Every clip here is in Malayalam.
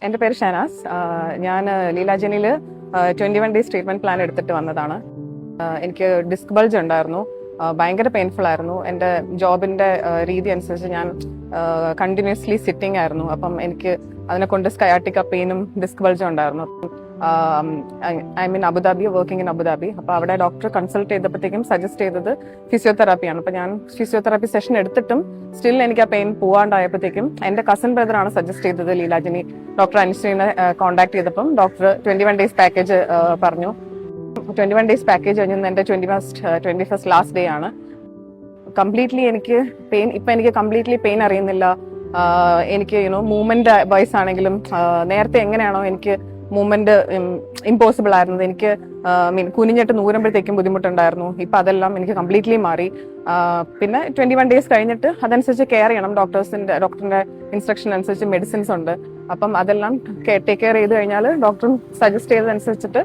എൻ്റെ പേര് ഷനാസ്. ഞാൻ ലീലാജനിൽ 21 ഡേയ്സ് ട്രീറ്റ്മെൻറ്റ് പ്ലാൻ എടുത്തിട്ട് വന്നതാണ്. എനിക്ക് ഡിസ്ക് ബൾജ് ഉണ്ടായിരുന്നു, ഭയങ്കര പെയിൻഫുൾ ആയിരുന്നു. എൻ്റെ ജോബിൻ്റെ രീതി അനുസരിച്ച് ഞാൻ കണ്ടിന്യൂസ്ലി സിറ്റിംഗ് ആയിരുന്നു. അപ്പം എനിക്ക് അതിനെ കൊണ്ട് സ്കയാട്ടിക്ക പെയിനും ഡിസ്ക് ബൾജും ഉണ്ടായിരുന്നു. I mean Abu Dhabi, working in Abu Dhabi. അപ്പോൾ അവിടെ ഡോക്ടർ കൺസൾട്ട് ചെയ്തപ്പോഴത്തേക്കും സജസ്റ്റ് ചെയ്തത് ഫിസിയോതെറാപ്പിയാണ്. അപ്പോൾ ഞാൻ ഫിസിയോതെറാപ്പി സെഷൻ എടുത്തിട്ടും സ്റ്റിൽ എനിക്ക് ആ പെയിൻ പോവാണ്ടായപ്പോഴത്തേക്കും എൻ്റെ കസിൻ ബ്രദറാണ് സജസ്റ്റ് ചെയ്തത് ലീലാജനി. ഡോക്ടർ അനിശ്ചിനെ കോൺടാക്ട് ചെയ്തപ്പം ഡോക്ടർ 21 ഡേയ്സ് പാക്കേജ് പറഞ്ഞു. 21 ഡേയ്സ് പാക്കേജ് കഴിഞ്ഞു എൻ്റെ 21st ലാസ്റ്റ് ഡേ ആണ്. കംപ്ലീറ്റ്ലി എനിക്ക് പെയിൻ, ഇപ്പം എനിക്ക് കംപ്ലീറ്റ്ലി പെയിൻ അറിയുന്നില്ല. എനിക്ക് മൂവ്മെന്റ് വൈസ് ആണെങ്കിലും നേരത്തെ എങ്ങനെയാണോ എനിക്ക് മൂവ്മെന്റ് ഇമ്പോസിബിൾ ആയിരുന്നത്, എനിക്ക് കുനിഞ്ഞിട്ട് നൂരുമ്പോഴത്തേക്കും ബുദ്ധിമുട്ടുണ്ടായിരുന്നു. ഇപ്പം അതെല്ലാം എനിക്ക് കംപ്ലീറ്റ്ലി മാറി. പിന്നെ 21 ഡേയ്സ് കഴിഞ്ഞിട്ട് അതനുസരിച്ച് കെയർ ചെയ്യണം. ഡോക്ടറിന്റെ ഇൻസ്ട്രക്ഷൻ അനുസരിച്ച് മെഡിസിൻസ് ഉണ്ട്. അപ്പം അതെല്ലാം ടേക്ക് കെയർ ചെയ്ത് കഴിഞ്ഞാൽ ഡോക്ടർ സജസ്റ്റ് ചെയ്തതനുസരിച്ചിട്ട്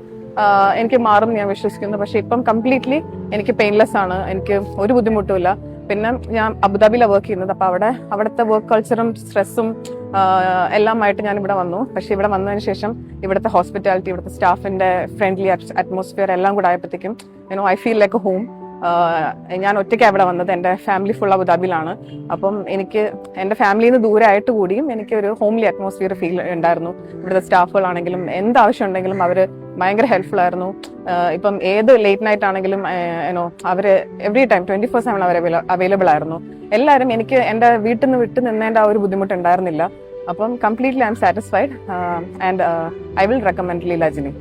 എനിക്ക് മാറും ഞാൻ വിശ്വസിക്കുന്നു. പക്ഷെ ഇപ്പം കംപ്ലീറ്റ്ലി എനിക്ക് പെയിൻലെസ് ആണ്, എനിക്ക് ഒരു ബുദ്ധിമുട്ടുമില്ല. പിന്നെ ഞാൻ അബുദാബിയിലാണ് വർക്ക് ചെയ്യുന്നത്. അപ്പോൾ അവിടുത്തെ വർക്ക് കൾച്ചറും സ്ട്രെസ്സും എല്ലാമായിട്ട് ഞാൻ ഇവിടെ വന്നു. പക്ഷെ ഇവിടെ വന്നതിന് ശേഷം ഇവിടുത്തെ ഹോസ്പിറ്റാലിറ്റി, ഇവിടുത്തെ സ്റ്റാഫിന്റെ ഫ്രണ്ട്ലി അറ്റ്മോസ്ഫിയർ എല്ലാം കൂടെ ആയപ്പോഴത്തേക്കും I feel like A home. ഞാൻ ഒറ്റയ്ക്കാണ് ഇവിടെ വന്നത്. എൻ്റെ ഫാമിലി ഫുൾ അബുദാബിയിലാണ്. അപ്പം എനിക്ക് എൻ്റെ ഫാമിലിയിൽ നിന്ന് ദൂരെ ആയിട്ട് കൂടിയും എനിക്ക് ഒരു ഹോംലി അറ്റ്മോസ്ഫിയർ ഫീൽ ഉണ്ടായിരുന്നു. ഇവിടുത്തെ സ്റ്റാഫുകളാണെങ്കിലും എന്താവശ്യം ഉണ്ടെങ്കിലും അവർ ഭയങ്കര ഹെൽപ്ഫുൾ ആയിരുന്നു. ഇപ്പം ഏത് ലേറ്റ് നൈറ്റ് ആണെങ്കിലും അവര് എവറി ടൈം 24/7 അവർ അവൈലബിൾ ആയിരുന്നു. എല്ലാവരും എനിക്ക് എൻ്റെ വീട്ടിൽ നിന്ന് വിട്ട് നിന്നതിൻ്റെ ആ ഒരു ബുദ്ധിമുട്ടുണ്ടായിരുന്നില്ല. അപ്പം completely I am satisfied and I will recommend ലീലാജനി.